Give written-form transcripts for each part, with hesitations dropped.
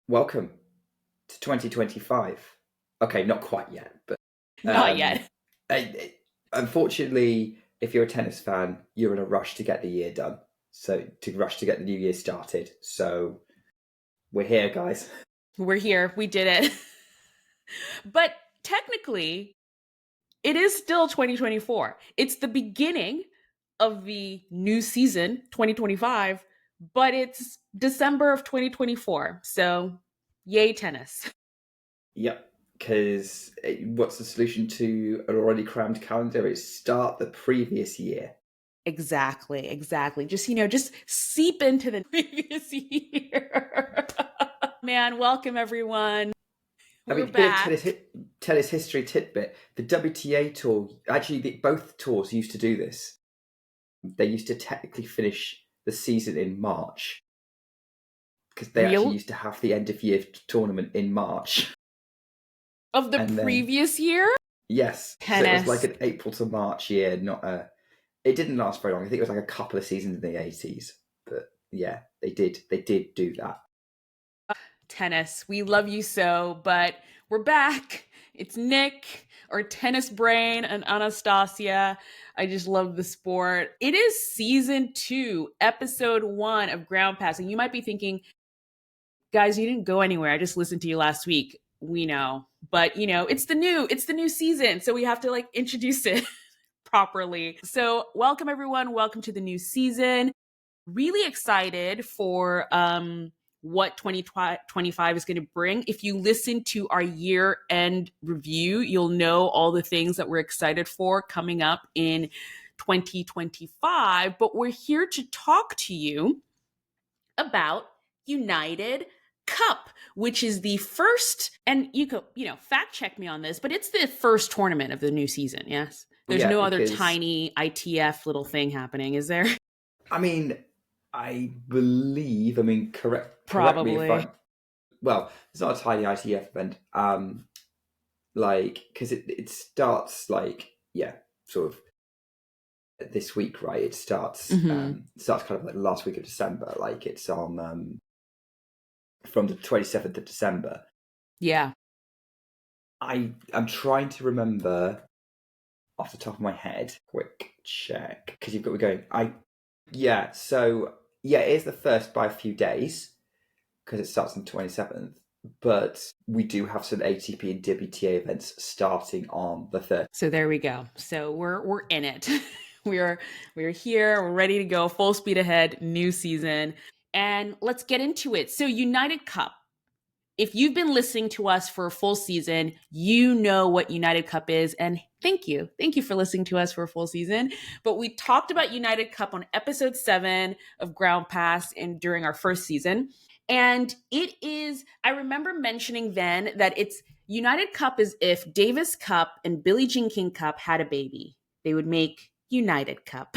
Welcome to 2025. Okay, not quite yet, but Not yet. unfortunately, if you're a tennis fan, you're in a rush to get the year done. So to rush to get the new year started. So we're here, guys. We're here. We did it. But technically, it is still 2024. It's the beginning of the new season, 2025, but it's December of 2024. So, yay, tennis. Yep. Because what's the solution to an already crammed calendar? Is start the previous year. Exactly. Just seep into the previous year. Man, welcome everyone. We're Bit back. of tennis history tidbit. The WTA tour, actually, both tours used to do this. They used to technically finish the season in March because they actually used to have the end of year tournament in March. Of the previous year? Yes. Tennis. So it was like an April to March year, not a... It didn't last very long. I think it was like a couple of seasons in the 80s. But yeah, they did do that. Tennis. We love you so, but we're back. It's Nick, our tennis brain, and Anastasia. I just love the sport. It is season 2, episode 1 of Ground Passing. You might be thinking, guys, you didn't go anywhere. I just listened to you last week. We know. But it's the new season. So we have to introduce it properly. So welcome everyone. Welcome to the new season. Really excited for what 2025 is going to bring. If you listen to our year-end review, you'll know all the things that we're excited for coming up in 2025. But we're here to talk to you about United Cup, which is the first, and you could, fact check me on this, but it's the first tournament of the new season, yes? There's no other tiny ITF little thing happening, is there? I mean, I believe, correct Probably. me if well, it's not a tiny ITF event. Because it starts sort of this week, right? It starts starts kind of like the last week of December. Like it's on from the 27th of December. Yeah. I'm trying to remember off the top of my head. Quick check, because you've got me going. It is the first by a few days because it starts on the 27th. But we do have some ATP and WTA events starting on the 3rd. So there we go. So we're in it. we're here. We're ready to go. Full speed ahead. New season. And let's get into it. So United Cup. If you've been listening to us for a full season, you know what United Cup is. And thank you. Thank you for listening to us for a full season. But we talked about United Cup on episode 7 of Ground Pass and during our first season. And it is, I remember mentioning then that it's United Cup is if Davis Cup and Billie Jean King Cup had a baby. They would make United Cup.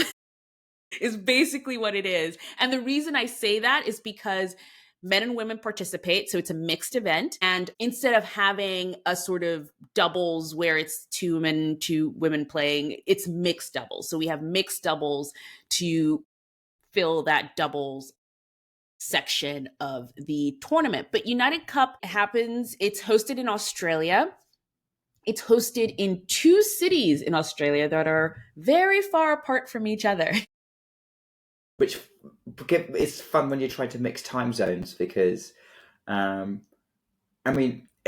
Is basically what it is. And the reason I say that is because men and women participate, so it's a mixed event. And instead of having a sort of doubles where it's 2 men, 2 women playing, it's mixed doubles. So we have mixed doubles to fill that doubles section of the tournament. But United Cup happens, it's hosted in Australia. It's hosted in 2 cities in Australia that are very far apart from each other. Which it's fun when you're trying to mix time zones because, it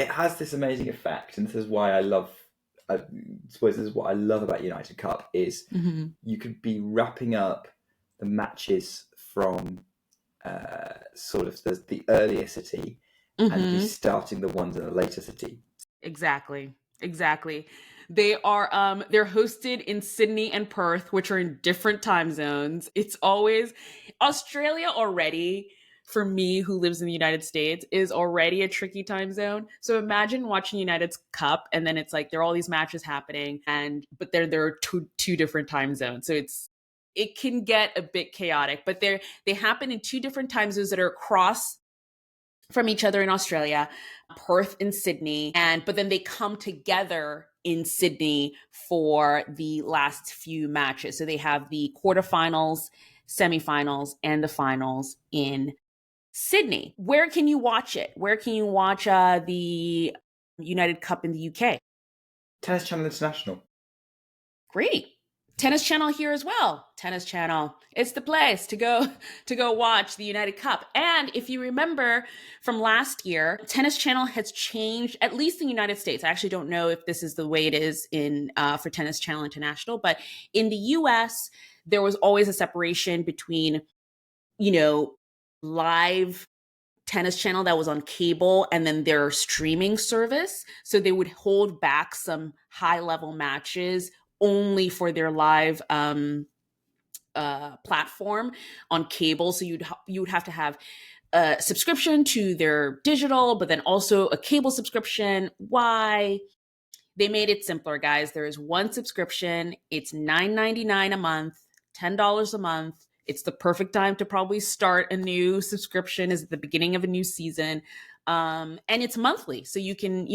has this amazing effect, and this is why I suppose this is what I love about United Cup is you could be wrapping up the matches from sort of the earlier city and be starting the ones in the later city. Exactly. They are they're hosted in Sydney and Perth, which are in different time zones. It's always Australia already, for me who lives in the United States, is already a tricky time zone. So imagine watching United's Cup and then it's like there are all these matches happening but there are two different time zones. So it can get a bit chaotic, but they happen in 2 different time zones that are across from each other in Australia, Perth and Sydney, but then they come together in Sydney for the last few matches. So they have the quarterfinals, semifinals, and the finals in Sydney. Where can you watch it? Where can you watch the United Cup in the UK? Tennis Channel International. Great. Tennis Channel here as well. Tennis Channel. It's the place to go watch the United Cup. And if you remember from last year, Tennis Channel has changed, at least in the United States. I actually don't know if this is the way it is in for Tennis Channel International, but in the US, there was always a separation between, live Tennis Channel that was on cable and then their streaming service. So they would hold back some high level matches only for their live platform on cable. So you would have to have a subscription to their digital, but then also a cable subscription. Why? They made it simpler, guys. There is one subscription. It's $9.99 a month, $10 a month. It's the perfect time to probably start a new subscription, is at the beginning of a new season. And it's monthly. So you can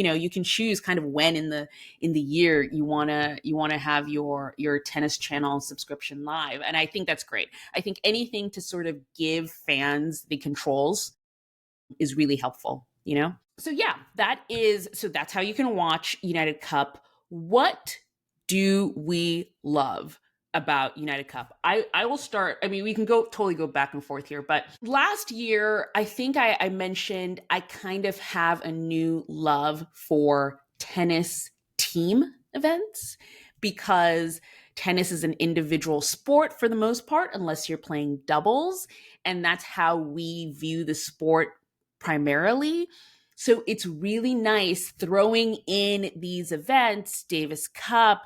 choose kind of when in the year you wanna have your Tennis Channel subscription live. And I think that's great. I think anything to sort of give fans the controls is really helpful, So yeah, that's how you can watch United Cup. What do we love about United Cup? I will start. I mean, we can totally go back and forth here, but last year, I think I mentioned I kind of have a new love for tennis team events, because tennis is an individual sport for the most part, unless you're playing doubles. And that's how we view the sport primarily. So it's really nice throwing in these events, Davis Cup,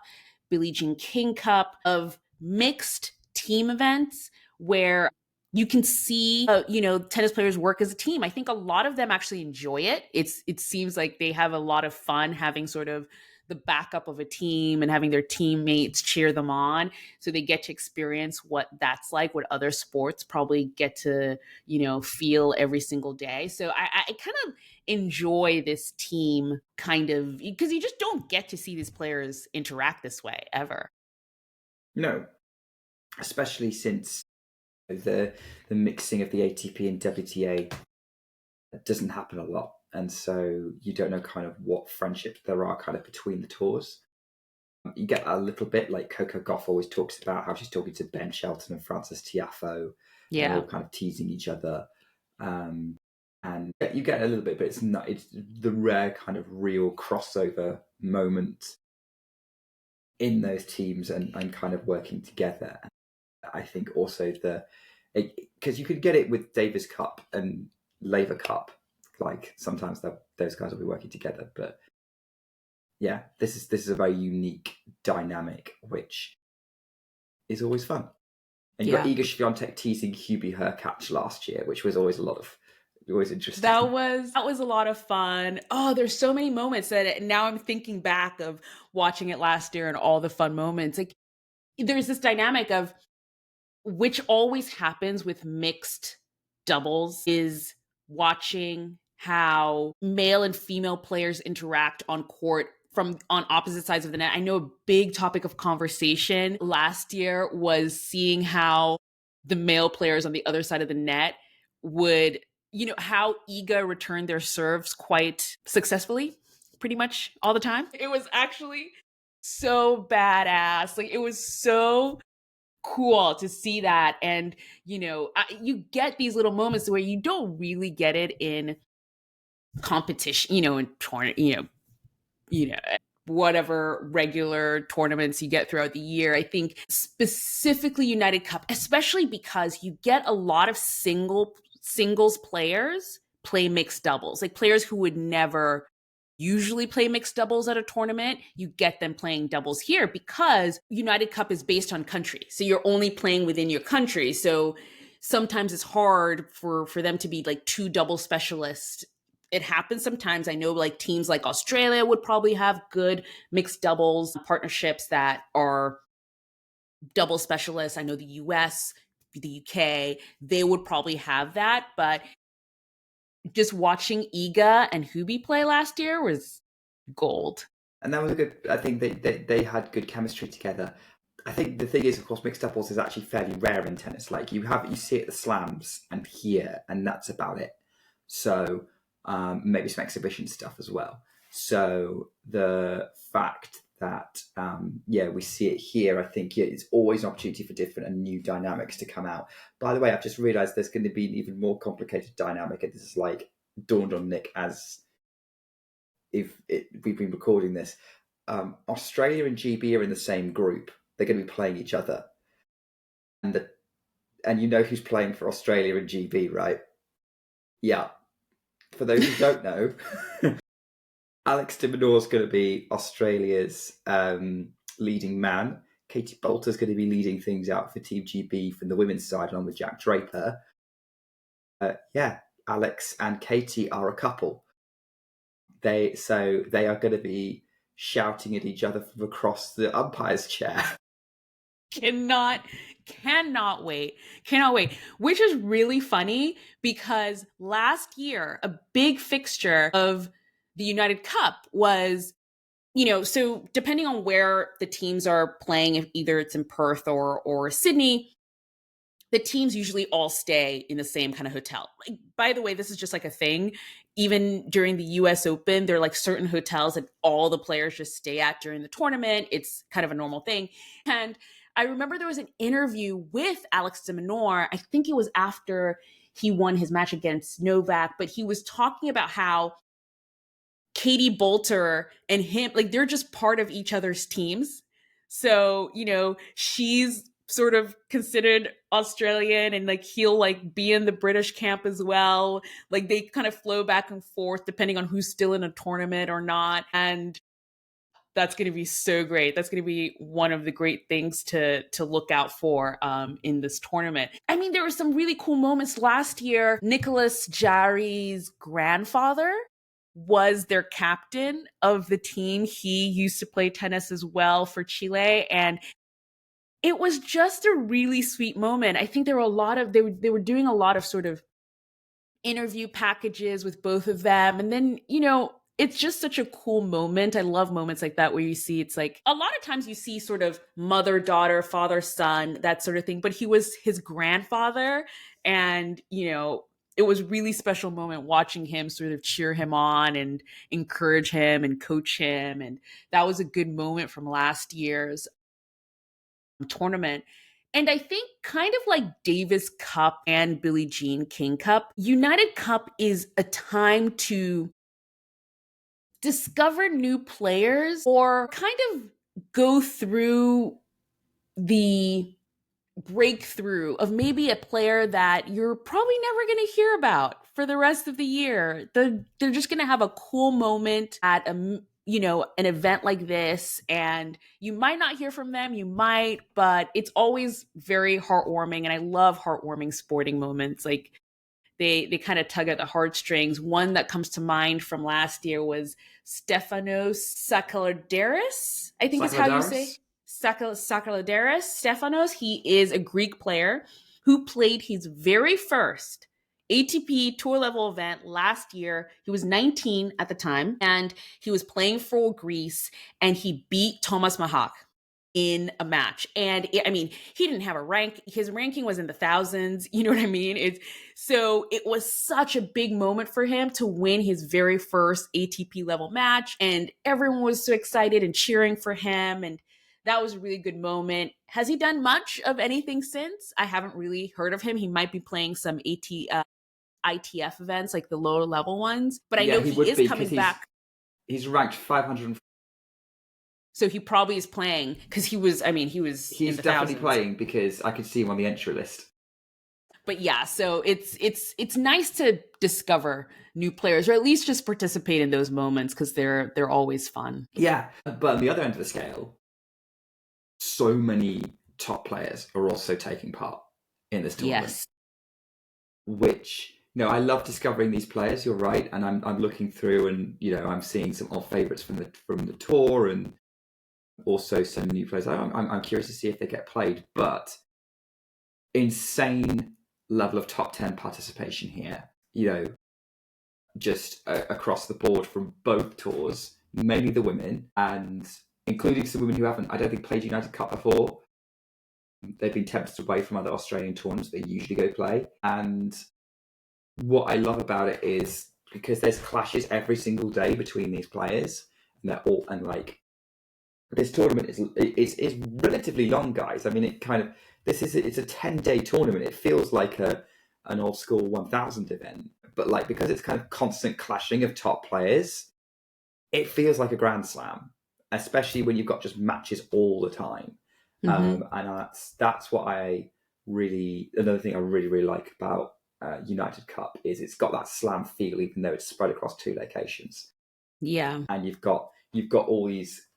Billie Jean King Cup, of mixed team events where you can see, tennis players work as a team. I think a lot of them actually enjoy it. It seems like they have a lot of fun having sort of the backup of a team and having their teammates cheer them on. So they get to experience what that's like, what other sports probably get to, feel every single day. So I kind of enjoy this team kind of, because you just don't get to see these players interact this way ever. No, especially since the mixing of the ATP and WTA doesn't happen a lot. And so you don't know kind of what friendships there are kind of between the tours. You get a little bit like Coco Gauff always talks about how she's talking to Ben Shelton and Francis Tiafoe. Yeah. All kind of teasing each other. And you get a little bit, but it's the rare kind of real crossover moment in those teams and kind of working together. I think also because you could get it with Davis Cup and Laver Cup, like sometimes those guys will be working together, but yeah, this is a very unique dynamic which is always fun. And you got Iga Swiatek teasing Hubi Hurkacz last year, which was always interesting. That was a lot of fun. Oh, there's so many moments that now I'm thinking back of watching it last year and all the fun moments. Like, there's this dynamic of, which always happens with mixed doubles, is watching how male and female players interact on court on opposite sides of the net. I know a big topic of conversation last year was seeing how the male players on the other side of the net would, how Iga returned their serves quite successfully, pretty much all the time. It was actually so badass. Like, it was so cool to see that. And, you get these little moments where you don't really get it in competition, in tournament, whatever regular tournaments you get throughout the year. I think specifically United Cup, especially because you get a lot of singles players play mixed doubles, like players who would never usually play mixed doubles at a tournament. You get them playing doubles here because United Cup is based on country. So you're only playing within your country. So sometimes it's hard for them to be like two double specialists. It happens sometimes. I know like teams like Australia would probably have good mixed doubles partnerships that are double specialists. I know the US, the UK, they would probably have that. But just watching Iga and Hubi play last year was gold. And that was I think they had good chemistry together. I think the thing is, of course, mixed doubles is actually fairly rare in tennis. Like you see it at the slams and here, and that's about it. So maybe some exhibition stuff as well. So the fact that we see it here, I think it's always an opportunity for different and new dynamics to come out. By the way, I've just realised there's going to be an even more complicated dynamic, and this is like dawned on Nick as we've been recording this. Australia and GB are in the same group. They're going to be playing each other, and you know who's playing for Australia and GB, right? Yeah. For those who don't know, Alex De Minaur is going to be Australia's leading man. Katie Boulter is going to be leading things out for Team GB from the women's side, along with Jack Draper. Alex and Katie are a couple. They are going to be shouting at each other from across the umpire's chair. Cannot wait. Which is really funny because last year, a big fixture of the United Cup was, so depending on where the teams are playing, if either it's in Perth or Sydney, the teams usually all stay in the same kind of hotel. Like, by the way, this is just like a thing. Even during the US Open, there are like certain hotels that all the players just stay at during the tournament. It's kind of a normal thing. And I remember there was an interview with Alex De Minaur. I think it was after he won his match against Novak, but he was talking about how Katie Boulter and him, like they're just part of each other's teams. So, she's sort of considered Australian and like he'll like be in the British camp as well. Like they kind of flow back and forth depending on who's still in a tournament or not. And that's going to be so great. That's going to be one of the great things to look out for in this tournament. I mean, there were some really cool moments last year. Nicholas Jarry's grandfather was their captain of the team. He used to play tennis as well for Chile. And it was just a really sweet moment. I think there were they were doing a lot of sort of interview packages with both of them. And then, it's just such a cool moment. I love moments like that where you see, it's like a lot of times you see sort of mother, daughter, father, son, that sort of thing. But he was his grandfather. And, it was a really special moment watching him sort of cheer him on and encourage him and coach him. And that was a good moment from last year's tournament. And I think kind of like Davis Cup and Billie Jean King Cup, United Cup is a time to discover new players or kind of go through the breakthrough of maybe a player that you're probably never going to hear about for the rest of the year. They're just going to have a cool moment at an event like this, and you might not hear from them, you might, but it's always very heartwarming. And I love heartwarming sporting moments. Like they kind of tug at the heartstrings. One that comes to mind from last year was Stefanos Sakkarides. I think is how you say Sakkarides. Stefanos, he is a Greek player who played his very first ATP tour level event last year. He was 19 at the time, and he was playing for Greece, and he beat Thomas Mahak in a match. And he didn't have a rank. His ranking was in the thousands. You know what I mean? So it was such a big moment for him to win his very first ATP level match. And everyone was so excited and cheering for him. And that was a really good moment. Has he done much of anything since? I haven't really heard of him. He might be playing some ITF events, like the lower level ones. But I know he is coming back. He's ranked 500. So he probably is playing because he was He's definitely playing because I could see him on the entry list. But yeah, so it's nice to discover new players, or at least just participate in those moments because they're always fun. Yeah, but on the other end of the scale, so many top players are also taking part in this tournament. Yes. Which, I love discovering these players. You're right, and I'm looking through, and I'm seeing some old favourites from the tour, and also some new players. I'm curious to see if they get played, but insane level of top 10 participation here. Just across the board from both tours, mainly the women, and including some women who haven't, I don't think, played United Cup before. They've been tempted away from other Australian tournaments they usually go play. And what I love about it is because there's clashes every single day between these players, and they're all, and like, this tournament is relatively long, guys. I mean, it's a 10-day tournament. It feels like an old school 1000 event, but like, because it's kind of constant clashing of top players, it feels like a Grand Slam, especially when you've got just matches all the time. And that's what another thing I really like about United Cup is it's got that slam feel, even though it's spread across 2 locations. Yeah. And you've got all these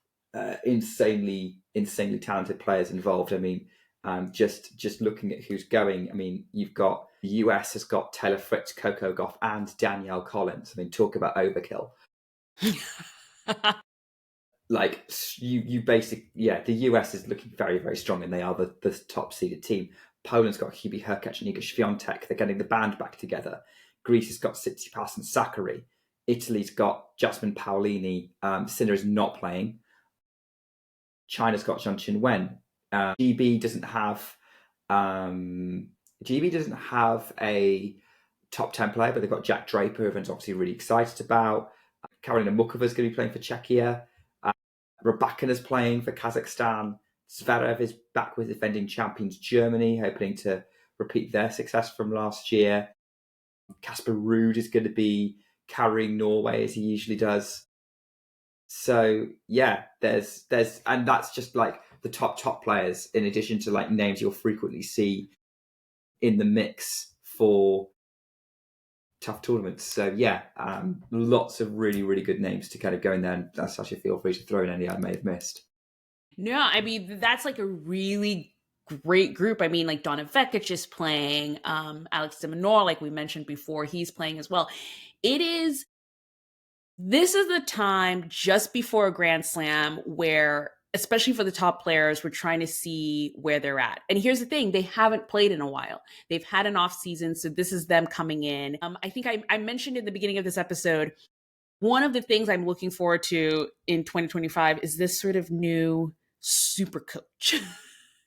insanely talented players involved. I mean, just looking at who's going, I mean, you've got the US has got Taylor Fritz, Coco Gauff, and Danielle Collins. I mean, talk about overkill. Like, you basically, the US is looking very, very strong, and they are the top seeded team. Poland's got Hubi Hurkacz and Iga Swiatek. They're getting the band back together. Greece has got Tsitsipas and Sakkari. Italy's got Jasmine Paolini. Sinner is not playing. China's got Qinwen. GB doesn't have a top 10 player, but they've got Jack Draper, who everyone's obviously really excited about. Karolina Mukova's going to be playing for Czechia. Rybakina's playing for Kazakhstan. Zverev is back with defending champions Germany, hoping to repeat their success from last year. Casper Ruud is going to be carrying Norway as he usually does. So there's and that's just like the top players, in addition to like names you'll frequently see in the mix for tough tournaments. So lots of really, really good names to kind of go in there, and that's actually, feel free to throw in any I may have missed. No, I mean, that's like a really great group. I mean, like Donna Vekic is playing, Alex De Minaur, like we mentioned before, he's playing as well. This is the time just before a Grand Slam where, especially for the top players, we're trying to see where they're at. And here's the thing, they haven't played in a while. They've had an off season, so this is them coming in. I think I mentioned in the beginning of this episode, one of the things I'm looking forward to in 2025 is this sort of new super coach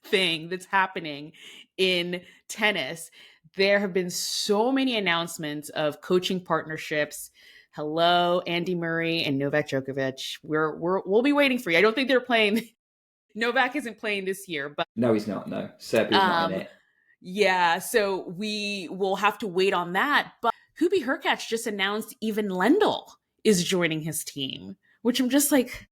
thing that's happening in tennis. There have been so many announcements of coaching partnerships. Hello, Andy Murray and Novak Djokovic. We'll be waiting for you. I don't think they're playing. Novak isn't playing this year, but no, he's not. No, Serbia's not in it. Yeah, so we will have to wait on that. But Hubi Hurkacz just announced Ivan Lendl is joining his team, which I'm just like,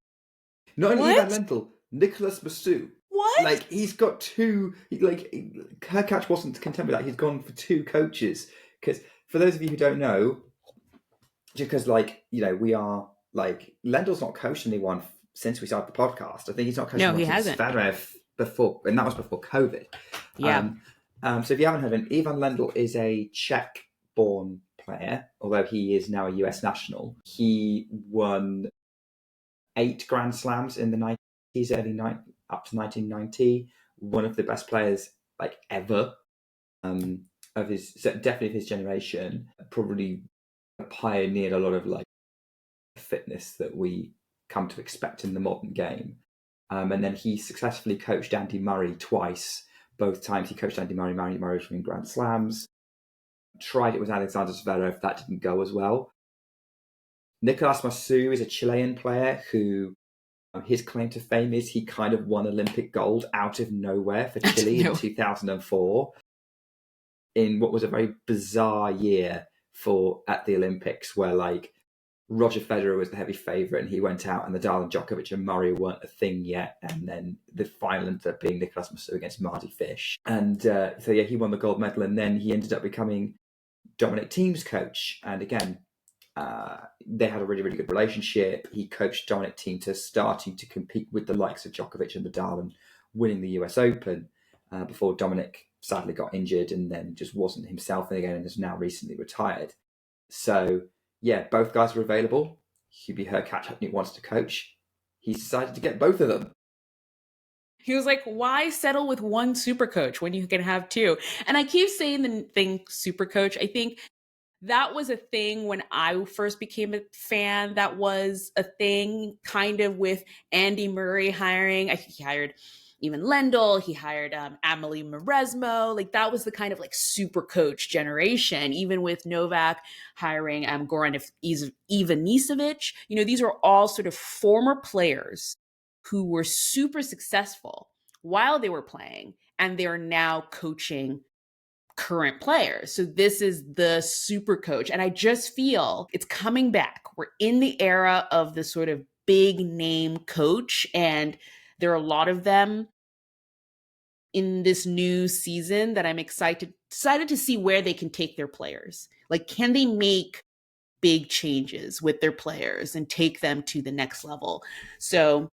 not only Ivan Lendl, Nicholas Massou. What? Like, he's got 2. Like, Hurkacz wasn't content with that. He's gone for 2 coaches. Because for those of you who don't know, because we are like, Lendl's not coached anyone since we started the podcast. I think he's not coached anyone since Zverev before, and that was before COVID. Yeah. So if you haven't heard of him, Ivan Lendl is a Czech-born player, although he is now a US national. He won 8 Grand Slams in the 90s, up to 1990. One of the best players like ever, definitely of his generation. Probably pioneered a lot of like fitness that we come to expect in the modern game. And then he successfully coached Andy Murray twice. Both times he coached Andy Murray. Murray was winning Grand Slams. Tried it with Alexander Zverev. That didn't go as well. Nicolas Massou is a Chilean player who, his claim to fame is he kind of won Olympic gold out of nowhere for Chile in 2004 in what was a very bizarre year at the Olympics, where like Roger Federer was the heavy favourite and he went out, and Nadal and Djokovic and Murray weren't a thing yet, and then the final ended up being Nicolas Massou against Marty Fish, and he won the gold medal, and then he ended up becoming Dominic Thiem's coach, and again they had a really, really good relationship. He coached Dominic Thiem to starting to compete with the likes of Djokovic and Nadal and winning the US Open before Dominic sadly got injured and then just wasn't himself again and is now recently retired. So both guys were available. Hubi Hurkacz wants to coach. He decided to get both of them. He was like, why settle with one super coach when you can have 2? And I keep saying the thing super coach. I think that was a thing when I first became a fan. That was a thing kind of with Andy Murray hiring. I think he hired even Lendl. He hired Amelie Mauresmo. Like that was the kind of like super coach generation, even with Novak hiring Goran Ivanisevic. You know, these are all sort of former players who were super successful while they were playing, and they're now coaching current players. So this is the super coach. And I just feel it's coming back. We're in the era of the sort of big name coach, and there are a lot of them in this new season that I'm excited to see where they can take their players. Like, can they make big changes with their players and take them to the next level? So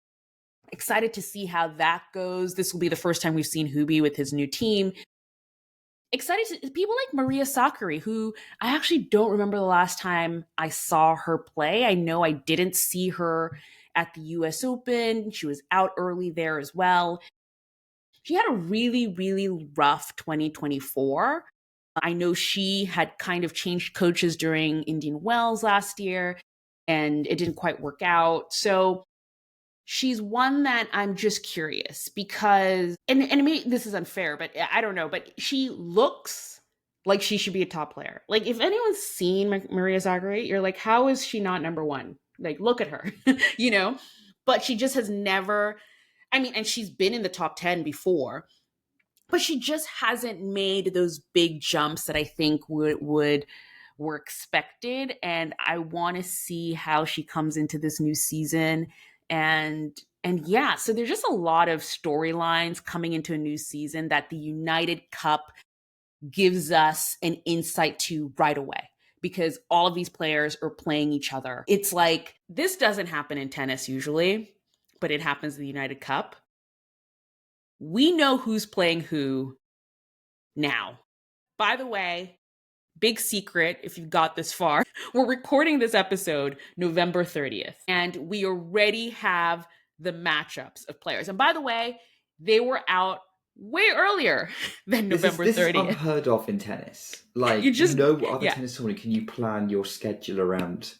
excited to see how that goes. This will be the first time we've seen Hubi with his new team. Excited to people like Maria Sakkari, who I actually don't remember the last time I saw her play. I know I didn't see her at the US Open. She was out early there as well. She had a really, really rough 2024. I know she had kind of changed coaches during Indian Wells last year, and it didn't quite work out. So she's one that I'm just curious because, and maybe this is unfair, but I don't know, but she looks like she should be a top player. Like if anyone's seen Maria Sakkari, you're like, how is she not number one? Like, look at her, you know, but she just has never, I mean, and she's been in the top 10 before, but she just hasn't made those big jumps that I think were expected. And I want to see how she comes into this new season. And yeah, so there's just a lot of storylines coming into a new season that the United Cup gives us an insight to right away, because all of these players are playing each other. It's like, this doesn't happen in tennis usually, but it happens in the United Cup. We know who's playing who now. By the way, big secret, if you've got this far, we're recording this episode November 30th, and we already have the matchups of players. And by the way, they were out way earlier than November 30th. This is unheard of in tennis. Like, what other tennis tournament can you plan your schedule around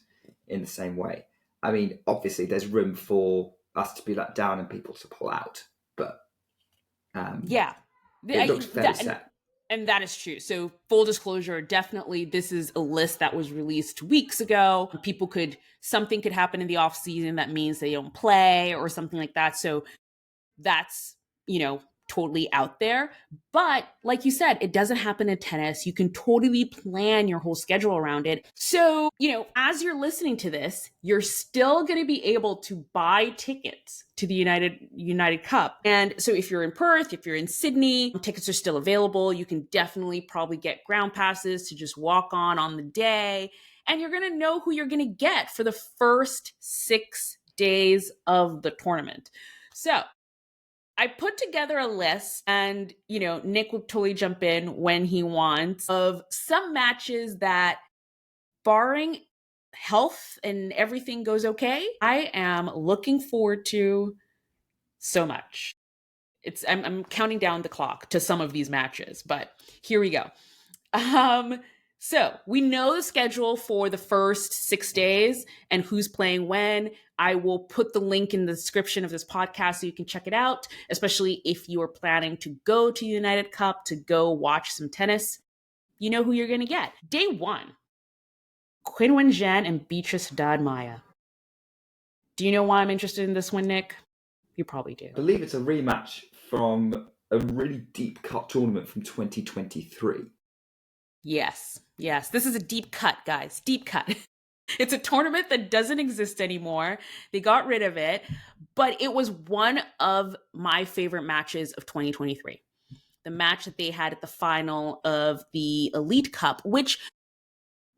in the same way? I mean, obviously, there's room for us to be let down and people to pull out, but it looks fairly set. And that is true. So full disclosure, definitely this is a list that was released weeks ago. Something could happen in the off season that means they don't play or something like that. So that's, totally out there. But like you said, it doesn't happen in tennis. You can totally plan your whole schedule around it. So, as you're listening to this, you're still going to be able to buy tickets to the United Cup. And so if you're in Perth, if you're in Sydney, tickets are still available. You can definitely probably get ground passes to just walk on the day. And you're going to know who you're going to get for the first 6 days of the tournament. So I put together a list, and, Nick will totally jump in when he wants, of some matches that, barring health and everything goes okay, I am looking forward to so much. I'm counting down the clock to some of these matches, but here we go. So we know the schedule for the first 6 days and who's playing when. I will put the link in the description of this podcast so you can check it out, especially if you are planning to go to United Cup to go watch some tennis. You know who you're going to get. Day 1, Qinwen Zheng and Beatrice Haddad Maia. Do you know why I'm interested in this one, Nick? You probably do. I believe it's a rematch from a really deep cut tournament from 2023. Yes. This is a deep cut, guys. Deep cut. It's a tournament that doesn't exist anymore. They got rid of it, but it was one of my favorite matches of 2023. The match that they had at the final of the Elite Cup, which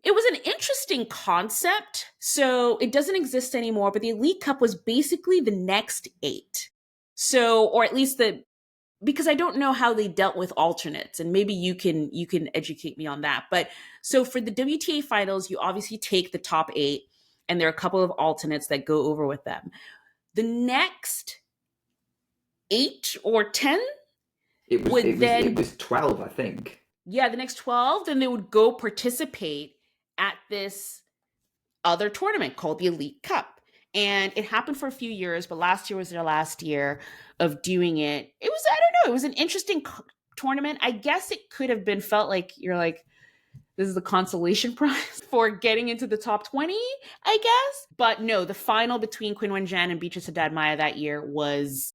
it was an interesting concept. So it doesn't exist anymore, but the Elite Cup was basically the next 8. So, or at least because I don't know how they dealt with alternates, and maybe you can educate me on that. But so for the WTA finals, you obviously take the top 8, and there are a couple of alternates that go over with them. The next 8 or 10 it was 12, I think. Yeah, the next 12, then they would go participate at this other tournament called the Elite Cup. And it happened for a few years, but last year was their last year of doing it. It was, I don't know, it was an interesting tournament. I guess it could have been felt like you're like, this is the consolation prize for getting into the top 20, I guess. But no, the final between Qinwen Zheng and Beatrice Haddad Maia that year was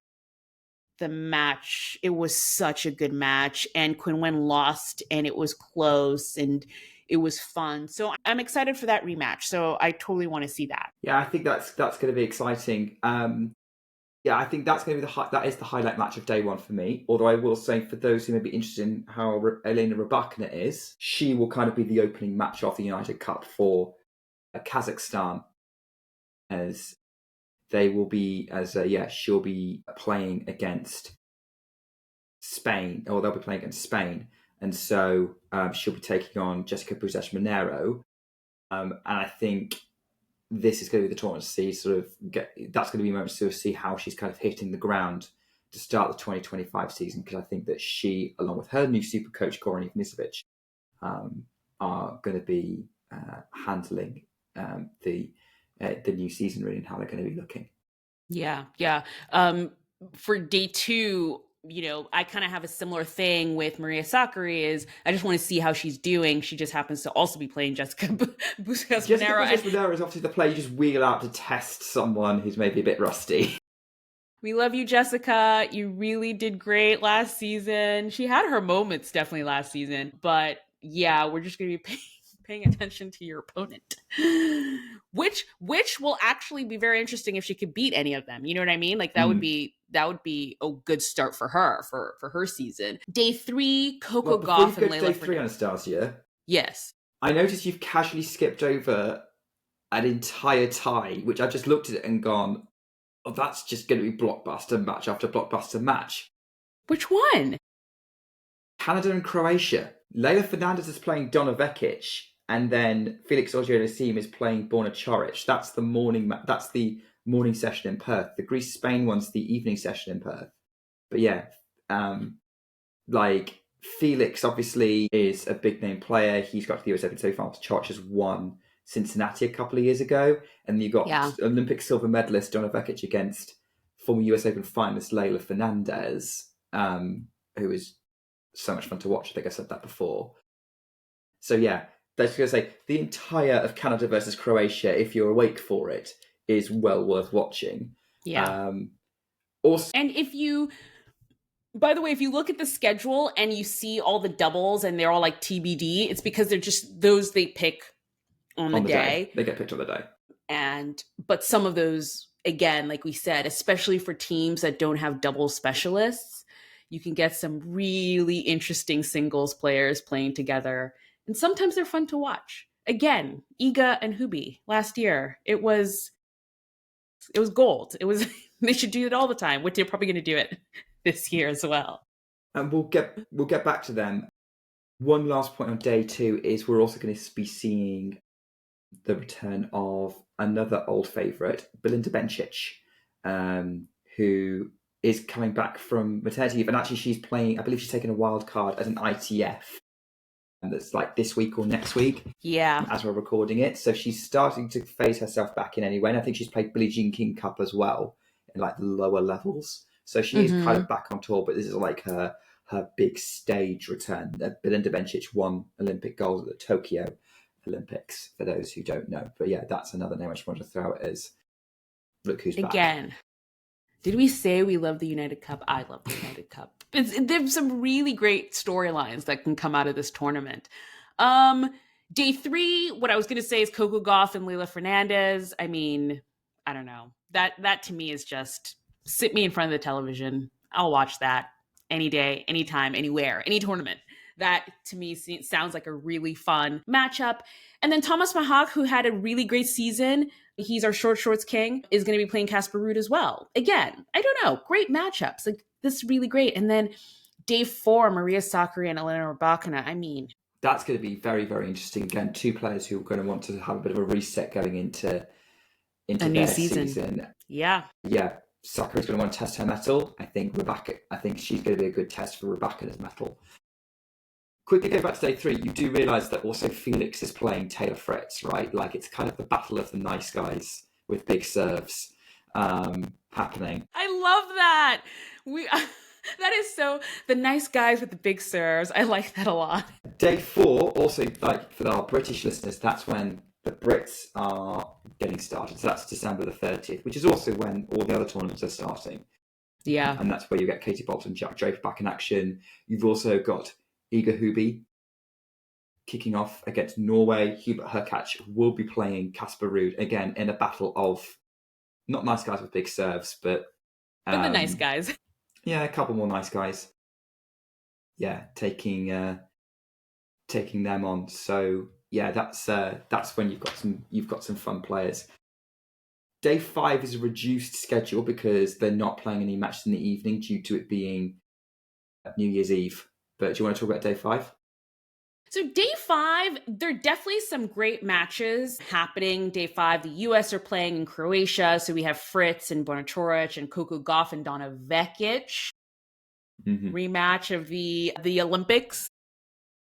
the match. It was such a good match, and Qinwen lost, and it was close, and it was fun. So I'm excited for that rematch. So I totally want to see that. Yeah, I think that's going to be exciting. Yeah, I think that's going to be that is the highlight match of day one for me. Although I will say, for those who may be interested in how Elena Rybakina is, she will kind of be the opening match of the United Cup for Kazakhstan, as they will be she'll be playing against Spain, or they'll be playing against Spain, and so she'll be taking on Jessica Busesh Monero, and I think this is going to be the tournament to see that's going to be a moment to see how she's kind of hitting the ground to start the 2025 season, because I think that she, along with her new super coach Goran Ivanisevic, are going to be handling the new season really, and how they're going to be looking. Yeah. For day two, I kind of have a similar thing with Maria Sakkari. Is I just want to see how she's doing. She just happens to also be playing Jessica Busesh Monero. Jessica Busesh Monero is obviously the player you just wheel out to test someone who's maybe a bit rusty. We love you, Jessica. You really did great last season. She had her moments definitely last season, but yeah, we're just going to be paying attention to your opponent, which will actually be very interesting if she could beat any of them. You know what I mean? Like that would be a good start for her for her season. Day three, Coco Gauff and Layla. Day three, Anastasia. Yes. I noticed you've casually skipped over an entire tie, which I've just looked at it and gone, oh, that's just going to be blockbuster match after blockbuster match. Which one? Canada and Croatia. Leila Fernandez is playing Donna Vekic, and then Felix Auger-Aliassime is playing Borna Coric. That's the morning session in Perth. The Greece-Spain one's the evening session in Perth. But yeah, Felix obviously is a big name player. He's got to the US Open semi-finals. Coric has won Cincinnati a couple of years ago, and you got Olympic silver medalist Donna Vekic against former US Open finalist Leila Fernandez, who is so much fun to watch. I think I said that before. So yeah, that's going to say the entire of Canada versus Croatia, if you're awake for it, is well worth watching. Yeah. Also, and by the way, if you look at the schedule and you see all the doubles and they're all like TBD, it's because they're just those they pick on the day. They get picked on the day. But some of those, again, like we said, especially for teams that don't have double specialists, you can get some really interesting singles players playing together. And sometimes they're fun to watch. Again, Iga and Hubi last year, it was gold. They should do it all the time, which they're probably going to do it this year as well. And we'll get back to them. One last point on day two is we're also going to be seeing the return of another old favourite, Belinda Bencic, who is coming back from maternity leave, and actually she's playing, I believe she's taking a wild card as an ITF, and that's like this week or next week. Yeah. As we're recording it. So she's starting to phase herself back in anyway, and I think she's played Billie Jean King Cup as well in like the lower levels. So she is kind of back on tour, but this is like her big stage return. Belinda Bencic won Olympic gold at the Tokyo Olympics, for those who don't know. But yeah, that's another name I just wanted to throw out as look who's back. Again, did we say we love the United Cup? I love the United Cup. There's some really great storylines that can come out of this tournament. Day three, what I was going to say is Coco Gauff and Leila Fernandez. I mean, I don't know. That to me is just sit me in front of the television. I'll watch that any day, anytime, anywhere, any tournament. That to me sounds like a really fun matchup. And then Thomas Mahak, who had a really great season, he's our short shorts king, is going to be playing Casper Ruud as well. Again, I don't know, great matchups. Like this is really great. And then day four, Maria Sakkari and Elena Rybakina. I mean, that's going to be very, very interesting. Again, two players who are going to want to have a bit of a reset going into a new season. Yeah. Sakkari's going to want to test her mettle. I think she's going to be a good test for Rybakina's mettle. Quickly go back to day three, you do realise that also Felix is playing Taylor Fritz, right? Like it's kind of the battle of the nice guys with big serves happening. I love that. That is so the nice guys with the big serves. I like that a lot. Day 4, also like for our British listeners, that's when the Brits are getting started. So that's December the 30th, which is also when all the other tournaments are starting. Yeah. And that's where you get Katie Boulter and Jack Draper back in action. You've also got Iga Hubi kicking off against Norway. Hubi Hurkacz will be playing Casper Ruud again in a battle of not nice guys with big serves, but the nice guys. Yeah, a couple more nice guys. Yeah, taking them on. So yeah, that's when you've got some fun players. Day 5 is a reduced schedule because they're not playing any matches in the evening due to it being New Year's Eve. But do you want to talk about day 5? So day 5, there are definitely some great matches happening. Day 5, the US are playing in Croatia. So we have Fritz and Bonatoric and Coco Gauff and Donna Vekic. Rematch of the Olympics.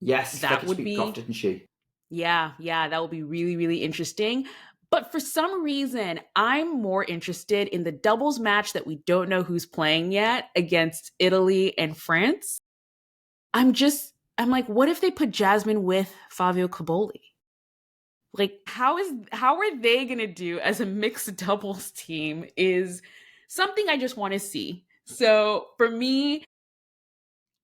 Yes, that would be Gauff, didn't she? Yeah, that will be really, really interesting. But for some reason, I'm more interested in the doubles match that we don't know who's playing yet against Italy and France. I'm like, what if they put Jasmine with Fabio Caboli? Like, how are they going to do as a mixed doubles team is something I just want to see. So for me,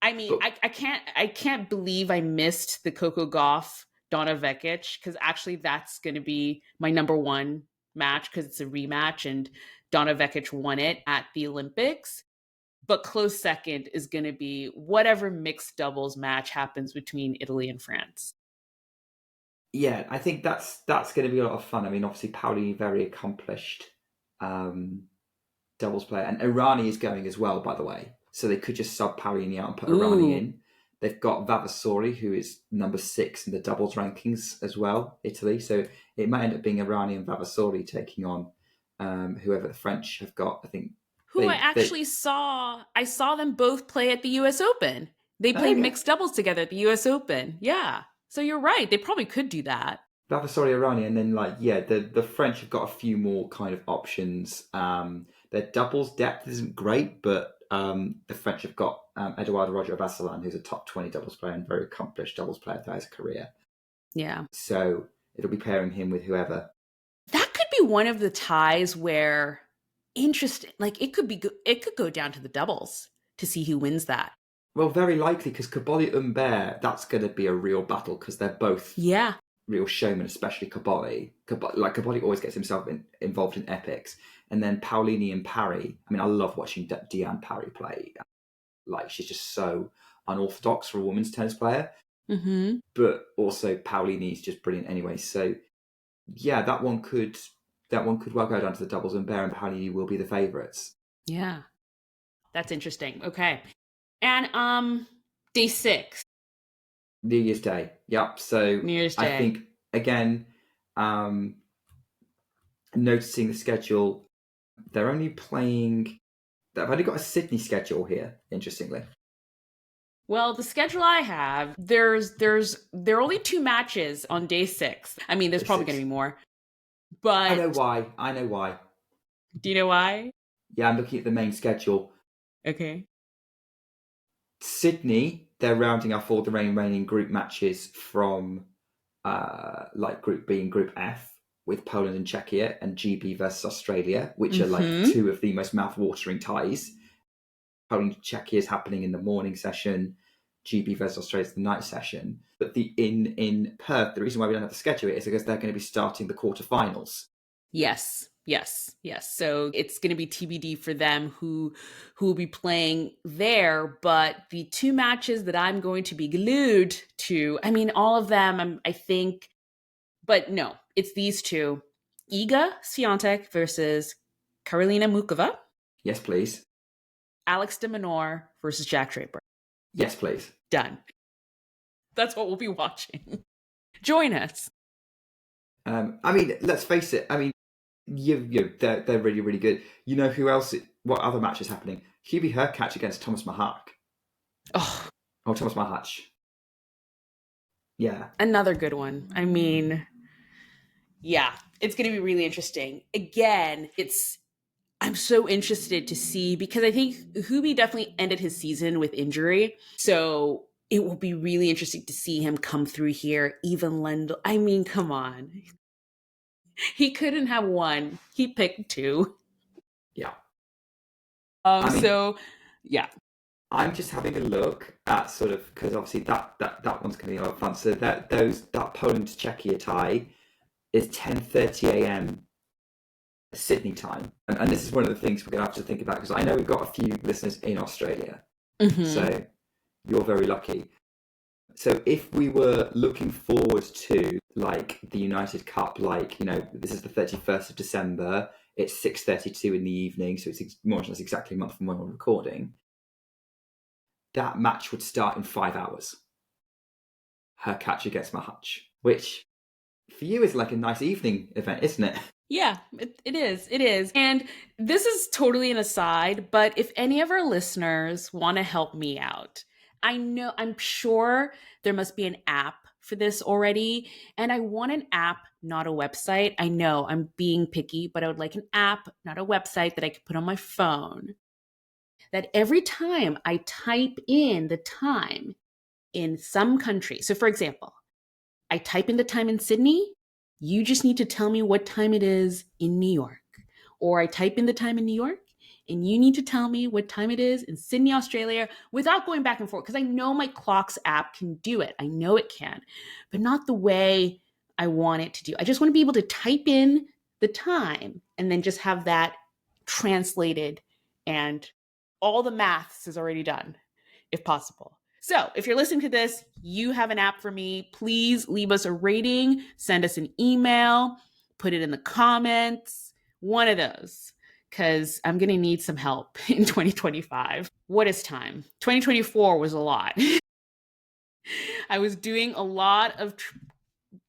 I mean, I can't believe I missed the Coco Gauff Donna Vekic, because actually that's going to be my number 1 match because it's a rematch and Donna Vekic won it at the Olympics. But close second is going to be whatever mixed doubles match happens between Italy and France. Yeah, I think that's going to be a lot of fun. I mean, obviously, Pauli, very accomplished doubles player, and Irani is going as well, by the way. So they could just sub Paulini out and put Irani in. They've got Vavasori, who is number 6 in the doubles rankings as well, Italy. So it might end up being Irani and Vavasori taking on whoever the French have got. I think I saw them both play at the US Open. They played mixed doubles together at the US Open. Yeah. So you're right. They probably could do that. Vavasori, Irani, and then the French have got a few more kind of options. Their doubles depth isn't great, but the French have got Eduardo Roger Vasselin, who's a top 20 doubles player and very accomplished doubles player throughout his career. Yeah. So it'll be pairing him with whoever. That could be one of the ties where interesting, like it could go down to the doubles to see who wins that. Well, very likely, because Caboli Humbert, that's going to be a real battle because they're both real showmen, especially Caboli. Caboli always gets himself involved in epics. And then Paulini and Parry. I mean, I love watching Diane Parry play. Like, she's just so unorthodox for a women's tennis player. Mm-hmm. But also Paulini is just brilliant anyway. So, yeah, that one could well go down to the doubles, and Humbert and Paulini will be the favourites. Yeah. That's interesting. Okay. And day 6. New Year's Day. Yep. So New Year's Day. I think, again, noticing the schedule, they've only got a Sydney schedule here, interestingly. Well, the schedule I have, there are only 2 matches on day 6. I mean, there's probably going to be more. But I know why. Do you know why? Yeah, I'm looking at the main schedule. Okay. Sydney, they're rounding off all the remaining group matches from Group B and Group F with Poland and Czechia and GB versus Australia, which are like 2 of the most mouth-watering ties. Poland and Czechia is happening in the morning session. GB versus Australia is the night session. But in Perth, the reason why we don't have to schedule it is because they're going to be starting the quarterfinals. Yes. So it's going to be TBD for them who will be playing there. But the 2 matches that I'm going to be glued to, I mean, all of them, I think, but no, it's these 2. Iga Swiatek versus Karolina Muchova. Yes, please. Alex De Minaur versus Jack Draper. Yes, please. Done. That's what we'll be watching. Join us. I mean, let's face it. I mean, they're really, really good. You know who else? What other match is happening? Hubi Hurkacz against Thomas Mahak. Oh, Thomas Mahach. Yeah. Another good one. I mean, Yeah, it's going to be really interesting. Again, I'm so interested to see, because I think Hubi definitely ended his season with injury. So it will be really interesting to see him come through here. Even Lendl, I mean, come on. He couldn't have one. He picked two. Yeah. I mean, So yeah. I'm just having a look at sort of, because obviously that one's going to be a lot of fun. So that Poland Czechia tie is 10:30 a.m. Sydney time, and this is one of the things we're going to have to think about, because I know we've got a few listeners in Australia, so you're very lucky. So if we were looking forward to like the United Cup, like, you know, this is the 31st of December, it's 6:32 in the evening, so it's more or less exactly a month from when we're recording. That match would start in 5 hours. Hurkacz against Mahach, which for you is like a nice evening event, isn't it? Yeah, it is. It is. And this is totally an aside, but if any of our listeners want to help me out, I'm sure there must be an app for this already. And I want an app, not a website. I know I'm being picky, but I would like an app, not a website, that I could put on my phone. That every time I type in the time in some country, so for example, I type in the time in Sydney, you just need to tell me what time it is in New York. Or I type in the time in New York, and you need to tell me what time it is in Sydney, Australia, without going back and forth. Because I know my clocks app can do it. I know it can, but not the way I want it to do. I just want to be able to type in the time and then just have that translated, and all the maths is already done, if possible. So if you're listening to this, you have an app for me, please leave us a rating, send us an email, put it in the comments, one of those, because I'm going to need some help in 2025. What is time? 2024 was a lot. I was doing a lot of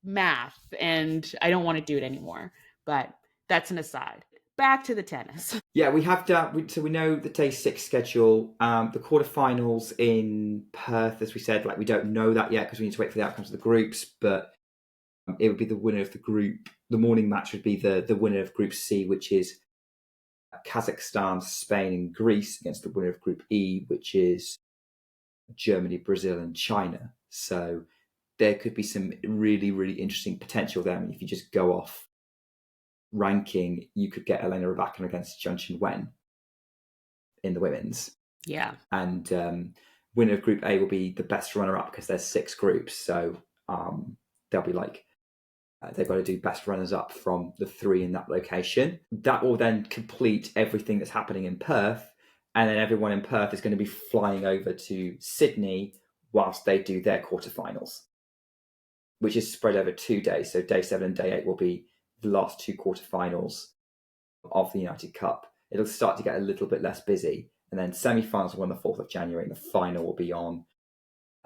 math, and I don't want to do it anymore, but that's an aside. Back to the tennis. Yeah, we have that. So we know the day 6 schedule. The quarterfinals in Perth, as we said, like we don't know that yet because we need to wait for the outcomes of the groups. But it would be the winner of the group. The morning match would be the winner of Group C, which is Kazakhstan, Spain, and Greece, against the winner of Group E, which is Germany, Brazil, and China. So there could be some really, really interesting potential there. I mean, if you just go off ranking, you could get Elena Rybakina against Zheng Qinwen in the women's. Yeah. And winner of Group A will be the best runner-up, because there's 6 groups. So they'll be like, they've got to do best runners-up from the 3 in that location. That will then complete everything that's happening in Perth. And then everyone in Perth is going to be flying over to Sydney whilst they do their quarterfinals, which is spread over 2 days. So day 7 and day 8 will be the last 2 quarterfinals of the United Cup. It'll start to get a little bit less busy. And then semi-finals will be on the 4th of January, and the final will be on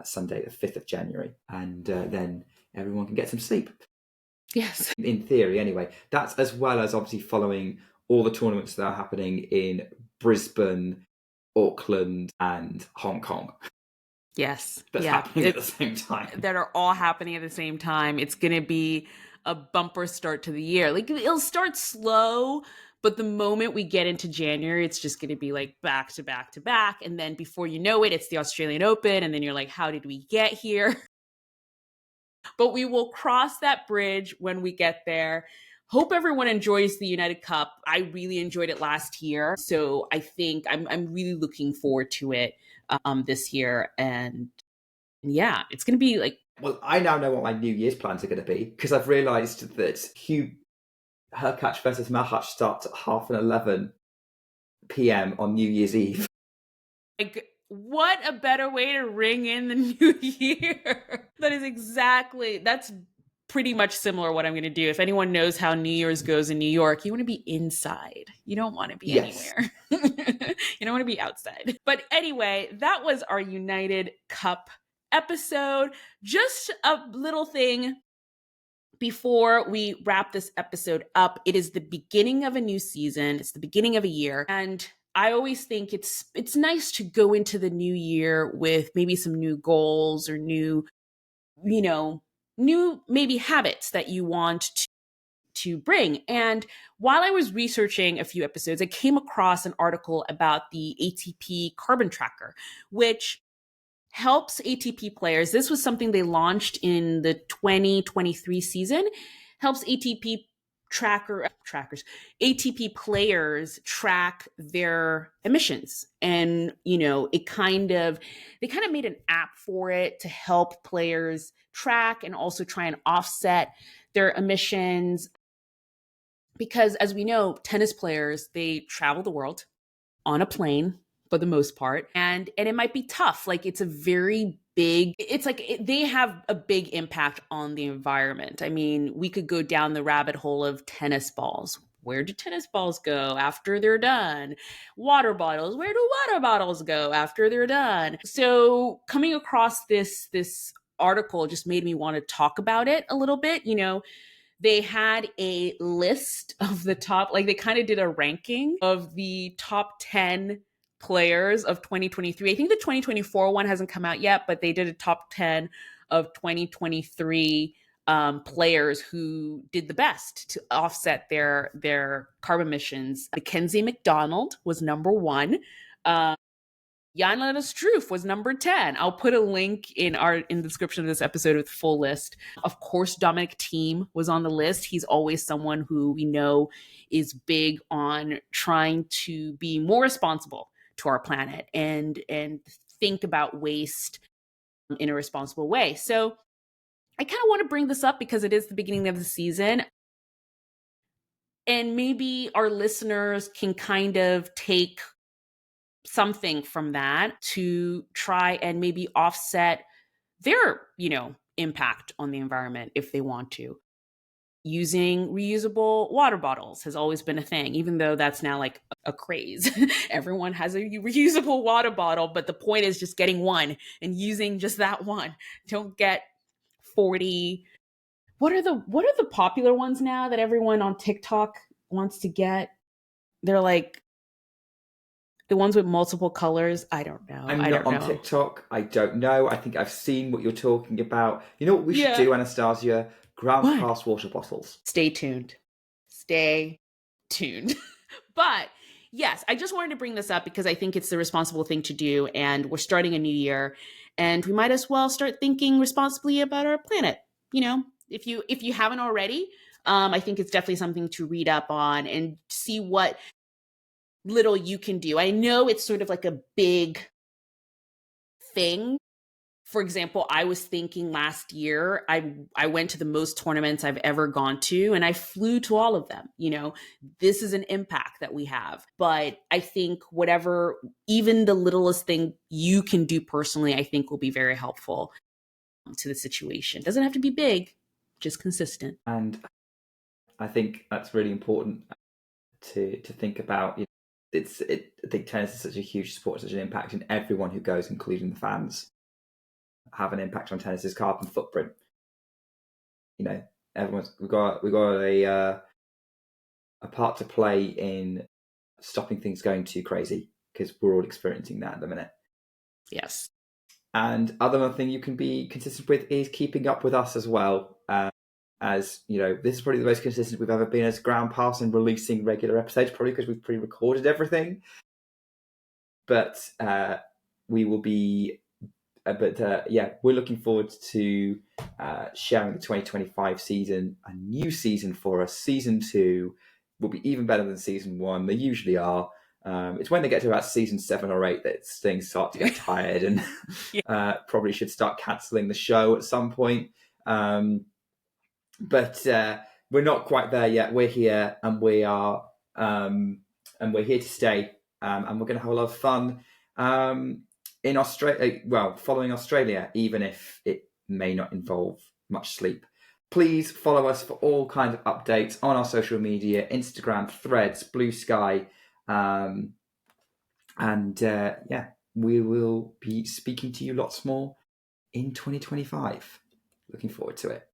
Sunday, the 5th of January. And then everyone can get some sleep. Yes. In theory, anyway. That's as well as obviously following all the tournaments that are happening in Brisbane, Auckland, and Hong Kong. Yes. That's happening at the same time. That are all happening at the same time. It's going to be a bumper start to the year. Like, it'll start slow, but the moment we get into January, it's just going to be like back to back to back. And then before you know it, it's the Australian Open. And then you're like, how did we get here? But we will cross that bridge when we get there. Hope everyone enjoys the United Cup. I really enjoyed it last year. So I think I'm really looking forward to it this year. And yeah, it's going to be like... Well, I now know what my New Year's plans are going to be, because I've realised that Hubi Hurkacz versus Mahach starts at 11:30 p.m. on New Year's Eve. Like, what a better way to ring in the new year. That's pretty much similar what I'm going to do. If anyone knows how New Year's goes in New York, you want to be inside. You don't want to be anywhere. You don't want to be outside. But anyway, that was our United Cup episode. Just a little thing before we wrap this episode up. It is the beginning of a new season. It's the beginning of a year. And I always think it's nice to go into the new year with maybe some new goals or new maybe habits that you want to bring. And while I was researching a few episodes, I came across an article about the ATP Carbon Tracker, which helps ATP players. This was something they launched in the 2023 season, helps ATP players track their emissions. And, they kind of made an app for it to help players track and also try and offset their emissions. Because as we know, tennis players, they travel the world on a plane for the most part. And it might be tough. Like it's they have a big impact on the environment. I mean, we could go down the rabbit hole of tennis balls. Where do tennis balls go after they're done? Water bottles. Where do water bottles go after they're done? So coming across this article just made me want to talk about it a little bit. They had a list of the top, like they kind of did a ranking of the top 10 players of 2023. I think the 2024 one hasn't come out yet, but they did a top 10 of 2023 players who did the best to offset their carbon emissions. Mackenzie McDonald was number 1. Jan-Lennard Struff was number 10. I'll put a link in the description of this episode with the full list. Of course, Dominic Thiem was on the list. He's always someone who we know is big on trying to be more responsible to our planet and think about waste in a responsible way. So I kind of want to bring this up because it is the beginning of the season. And maybe our listeners can kind of take something from that to try and maybe offset their, impact on the environment if they want to. Using reusable water bottles has always been a thing, even though that's now like a craze. Everyone has a reusable water bottle, but the point is just getting one and using just that one. Don't get 40. What are the popular ones now that everyone on TikTok wants to get? They're like the ones with multiple colors. I don't know. I'm not on TikTok. I don't know. I think I've seen what you're talking about. You know what we should do, Anastasia? Ground glass water bottles. Stay tuned. But yes, I just wanted to bring this up because I think it's the responsible thing to do. And we're starting a new year and we might as well start thinking responsibly about our planet. If you haven't already, I think it's definitely something to read up on and see what little you can do. I know it's sort of like a big thing. For example, I was thinking last year, I went to the most tournaments I've ever gone to, and I flew to all of them. This is an impact that we have. But I think whatever, even the littlest thing you can do personally, I think will be very helpful to the situation. Doesn't have to be big, just consistent. And I think that's really important to think about. I think tennis is such a huge sport, such an impact, and everyone who goes, including the fans, have an impact on tennis's carbon footprint. We've got a part to play in stopping things going too crazy because we're all experiencing that at the minute. Yes. And other thing you can be consistent with is keeping up with us as well. As this is probably the most consistent we've ever been as Ground Pass in releasing regular episodes, probably because we've pre-recorded everything. But we will be. We're looking forward to sharing the 2025 season, a new season for us. Season 2 will be even better than season 1. They usually are. It's when they get to about season 7 or 8 that things start to get tired and probably should start cancelling the show at some point. But we're not quite there yet. We're here, and we're here to stay, and we're going to have a lot of fun in Australia. Well, following Australia, even if it may not involve much sleep. Please follow us for all kinds of updates on our social media: Instagram, Threads, Blue Sky, we will be speaking to you lots more in 2025. Looking forward to it.